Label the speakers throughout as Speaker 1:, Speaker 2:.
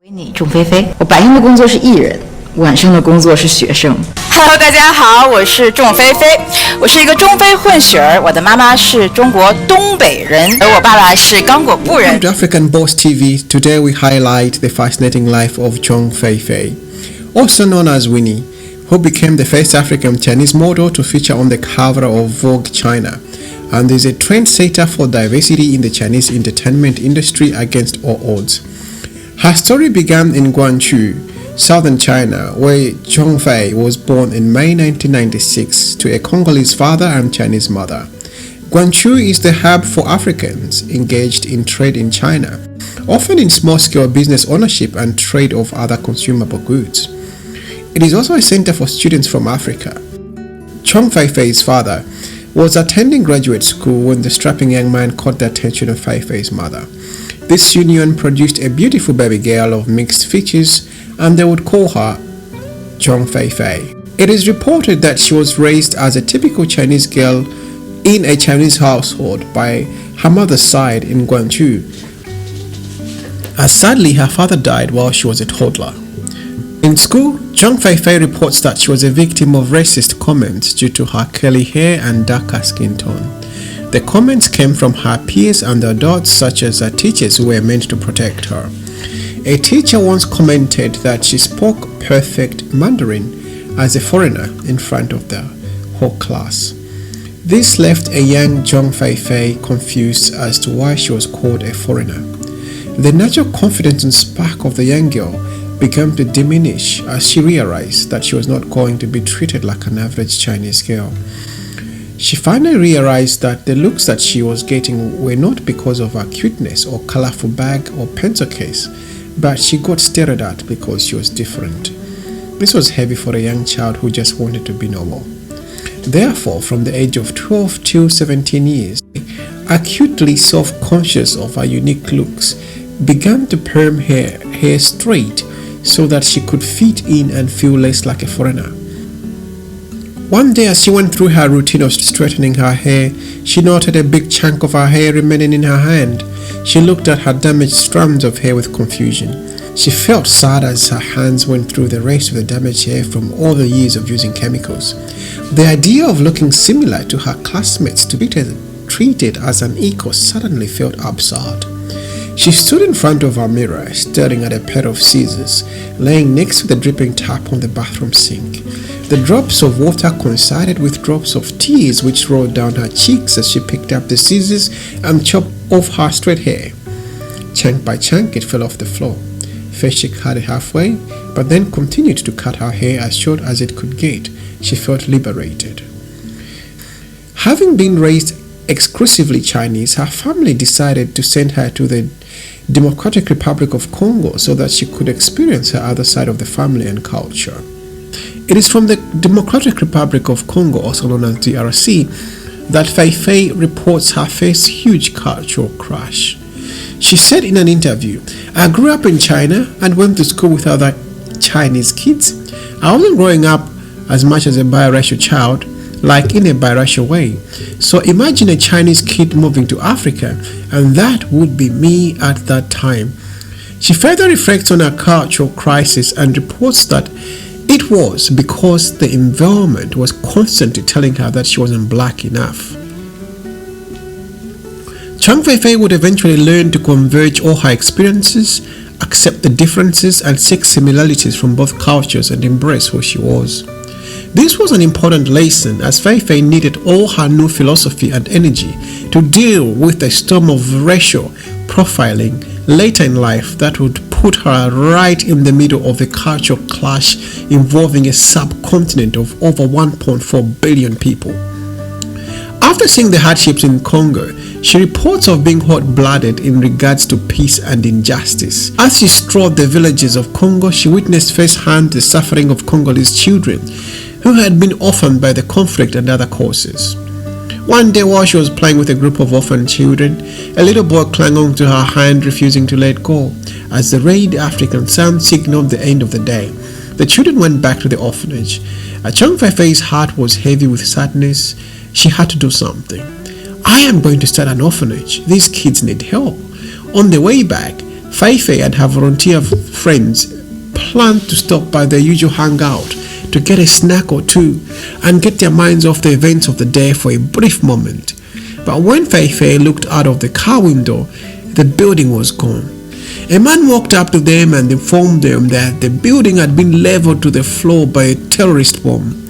Speaker 1: Winnie 仲菲菲，我白天的工作是艺人，晚上的工作是学生。
Speaker 2: Hello， 大家好，我是仲菲菲，我是一个中非混血儿，我的妈妈是中国东北人，而我爸爸是刚果布人。
Speaker 3: Welcome to African Boss TV. Today we highlight the fascinating life of Zhong Feifei, also known as Winnie, who became the first African Chinese model to feature on the cover of Vogue China, and is a trendsetter for diversity in the Chinese entertainment industry against all odds. Her story began in Guangzhou, southern China, where Zhong Feifei was born in May 1996 to a Congolese father and Chinese mother. Guangzhou is the hub for Africans engaged in trade in China, often in small-scale business ownership and trade of other consumable goods. It is also a center for students from Africa. Zhong Feifei's father was attending graduate school when the strapping young man caught the attention of Feifei's mother. This union produced a beautiful baby girl of mixed features, and they would call her Zhong Feifei. It is reported that she was raised as a typical Chinese girl in a Chinese household by her mother's side in Guangzhou, as sadly her father died while she was a toddler. In school, Zhong Feifei reports that she was a victim of racist comments due to her curly hair and darker skin tone. The comments came from her peers and adults such as her teachers who were meant to protect her. A teacher once commented that she spoke perfect Mandarin as a foreigner in front of the whole class. This left a young Zhong Feifei confused as to why she was called a foreigner. The natural confidence and spark of the young girl began to diminish as she realized that she was not going to be treated like an average Chinese girl. She finally realized that the looks that she was getting were not because of her cuteness or colorful bag or pencil case, but she got stared at because she was different. This was heavy for a young child who just wanted to be normal. Therefore, from the age of 12 to 17 years, acutely self-conscious of her unique looks, began to perm her hair straight so that she could fit in and feel less like a foreigner. One day, as she went through her routine of straightening her hair, she noted a big chunk of her hair remaining in her hand. She looked at her damaged strands of hair with confusion. She felt sad as her hands went through the rest of the damaged hair from all the years of using chemicals. The idea of looking similar to her classmates to be treated as an equal suddenly felt absurd. She stood in front of her mirror, staring at a pair of scissors laying next to the dripping tap on the bathroom sink. The drops of water coincided with drops of tears which rolled down her cheeks as she picked up the scissors and chopped off her straight hair. Chunk by chunk, it fell off the floor. First she cut it halfway, but then continued to cut her hair as short as it could get. She felt liberated. Having been raised exclusively Chinese, her family decided to send her to the Democratic Republic of Congo so that she could experience her other side of the family and culture. It is from the Democratic Republic of Congo, also known as DRC, that Feifei reports her first huge cultural crash. She said in an interview, "I grew up in China and went to school with other Chinese kids. I wasn't growing up as much as a biracial child, like in a biracial way. So imagine a Chinese kid moving to Africa, and that would be me at that time." She further reflects on her cultural crisis and reports that it was because the environment was constantly telling her that she wasn't black enough. Zhong Feifei would eventually learn to converge all her experiences, accept the differences, and seek similarities from both cultures and embrace who she was. This was an important lesson as Feifei needed all her new philosophy and energy to deal with the storm of racial profiling later in life that would put her right in the middle of a cultural clash involving a subcontinent of over 1.4 billion people. After seeing the hardships in Congo, she reports of being hot-blooded in regards to peace and injustice. As she strolled the villages of Congo, she witnessed firsthand the suffering of Congolese children who had been orphaned by the conflict and other causes. One day while she was playing with a group of orphaned children, a little boy clung on to her hand, refusing to let go. As the red African sun signaled the end of the day, the children went back to the orphanage. Zhong Feifei's heart was heavy with sadness. She had to do something. "I am going to start an orphanage. These kids need help." On the way back, Feifei and her volunteer friends planned to stop by their usual hangout to get a snack or two and get their minds off the events of the day for a brief moment. But when Feifei looked out of the car window, the building was gone. A man walked up to them and informed them that the building had been leveled to the floor by a terrorist bomb.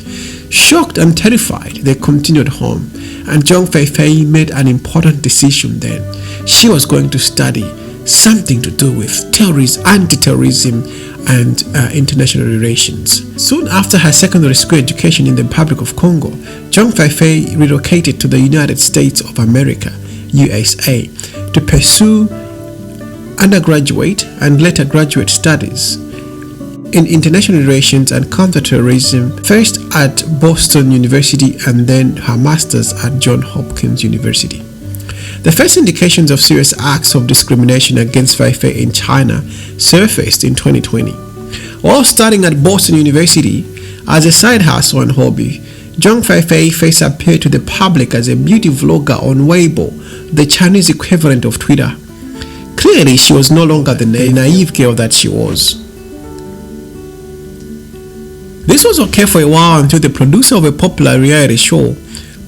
Speaker 3: Shocked and terrified, they continued home, and Zhong Feifei made an important decision then. She was going to study something to do with terrorism, anti-terrorism, and international relations. Soon after her secondary school education in the Republic of Congo, Zhong Feifei relocated to the United States of America, USA, to pursue undergraduate and later graduate studies in international relations and counterterrorism, first at Boston University and then her master's at Johns Hopkins University. The first indications of serious acts of discrimination against Feifei in China surfaced in 2020. While studying at Boston University as a side hustle and hobby, Zhong Feifei first appeared to the public as a beauty vlogger on Weibo, the Chinese equivalent of Twitter. Clearly, she was no longer the naive girl that she was. This was okay for a while until the producer of a popular reality show,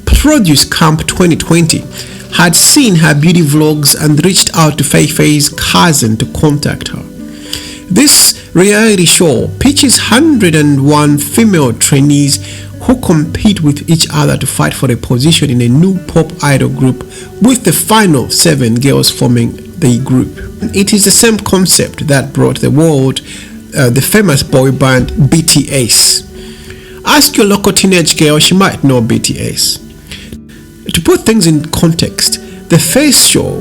Speaker 3: Produce Camp 2020, had seen her beauty vlogs and reached out to Feifei's cousin to contact her. This reality show pitches 101 female trainees who compete with each other to fight for a position in a new pop idol group, with the final 7 girls forming the group. It is the same concept that brought the world the famous boy band BTS. Ask your local teenage girl, she might know BTS. To put things in context, the first show,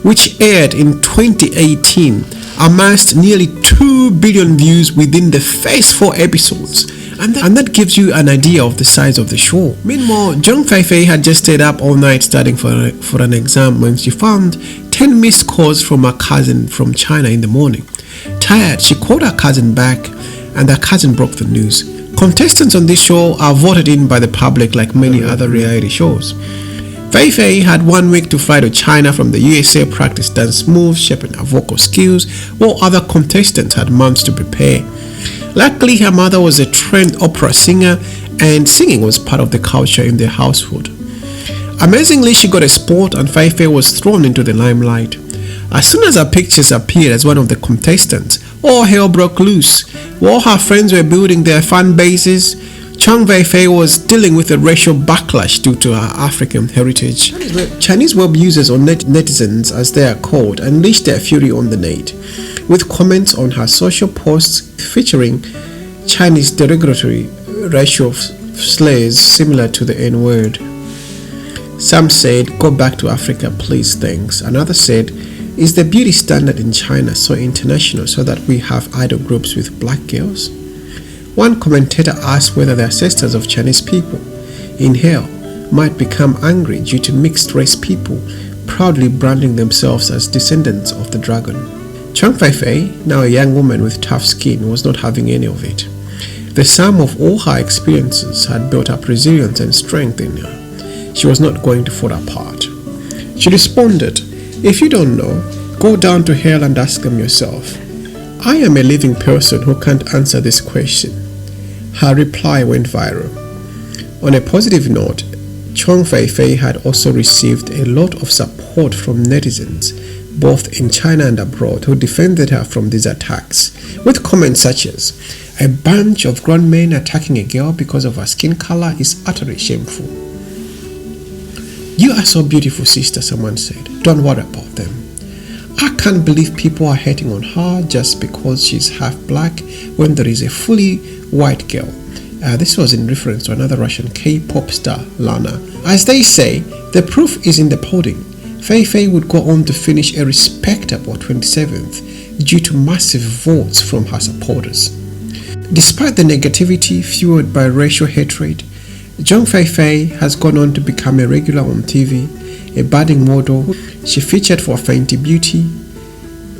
Speaker 3: which aired in 2018, amassed nearly 2 billion views within the first 4 episodes, and that gives you an idea of the size of the show. Meanwhile, Zhong Feifei had just stayed up all night studying for an exam when she found 10 missed calls from her cousin from China in the morning. Tired, she called her cousin back, and her cousin broke the news. Contestants on this show are voted in by the public like many other reality shows. Feifei had 1 week to fly to China from the USA, practice dance moves, sharpen her vocal skills, while other contestants had months to prepare. Luckily, her mother was a trained opera singer, and singing was part of the culture in their household. Amazingly, she got a spot, and Feifei was thrown into the limelight. As soon as her pictures appeared as one of the contestants, all hell broke loose. While her friends were building their fan bases, Zhong Feifei was dealing with a racial backlash due to her African heritage. Chinese web users, or netizens as they are called, unleashed their fury on the net, with comments on her social posts featuring Chinese derogatory racial slurs similar to the N-word. Some said, "Go back to Africa, please, thanks." Another said, "Is the beauty standard in China so international so that we have idol groups with black girls?" One commentator asked whether the ancestors of Chinese people in hell might become angry due to mixed-race people proudly branding themselves as descendants of the dragon. Zhong Feifei, now a young woman with tough skin, was not having any of it. The sum of all her experiences had built up resilience and strength in her. She was not going to fall apart. She responded, "If you don't know, go down to hell and ask them yourself. I am a living person who can't answer this question." Her reply went viral. On a positive note, Zhong Feifei had also received a lot of support from netizens, both in China and abroad, who defended her from these attacks, with comments such as, "A bunch of grown men attacking a girl because of her skin color is utterly shameful." "You are so beautiful, sister," someone said. "Don't worry about them. I can't believe people are hating on her just because she's half black when there is a fully white girl." This was in reference to another Russian K-pop star, Lana. As they say, the proof is in the pudding. Feifei would go on to finish a respectable 27th due to massive votes from her supporters. Despite the negativity fueled by racial hatred, Zhong Feifei has gone on to become a regular on TV, a budding model. She featured for Fenty Beauty,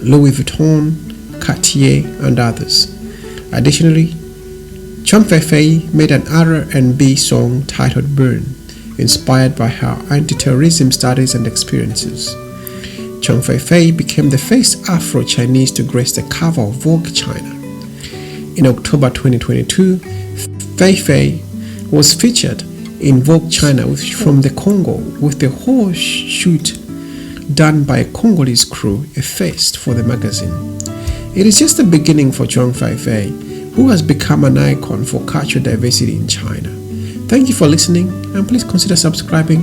Speaker 3: Louis Vuitton, Cartier, and others. Additionally, Zhong Feifei made an R&B song titled "Burn," inspired by her anti-terrorism studies and experiences. Zhong Feifei became the first Afro-Chinese to grace the cover of Vogue China. In October 2022, Feifei was featured in Vogue China from the Congo with the whole shoot done by a Congolese crew, a first for the magazine. It is just the beginning for Zhong Feifei, who has become an icon for cultural diversity in China. Thank you for listening, and please consider subscribing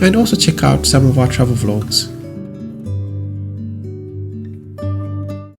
Speaker 3: and also check out some of our travel vlogs.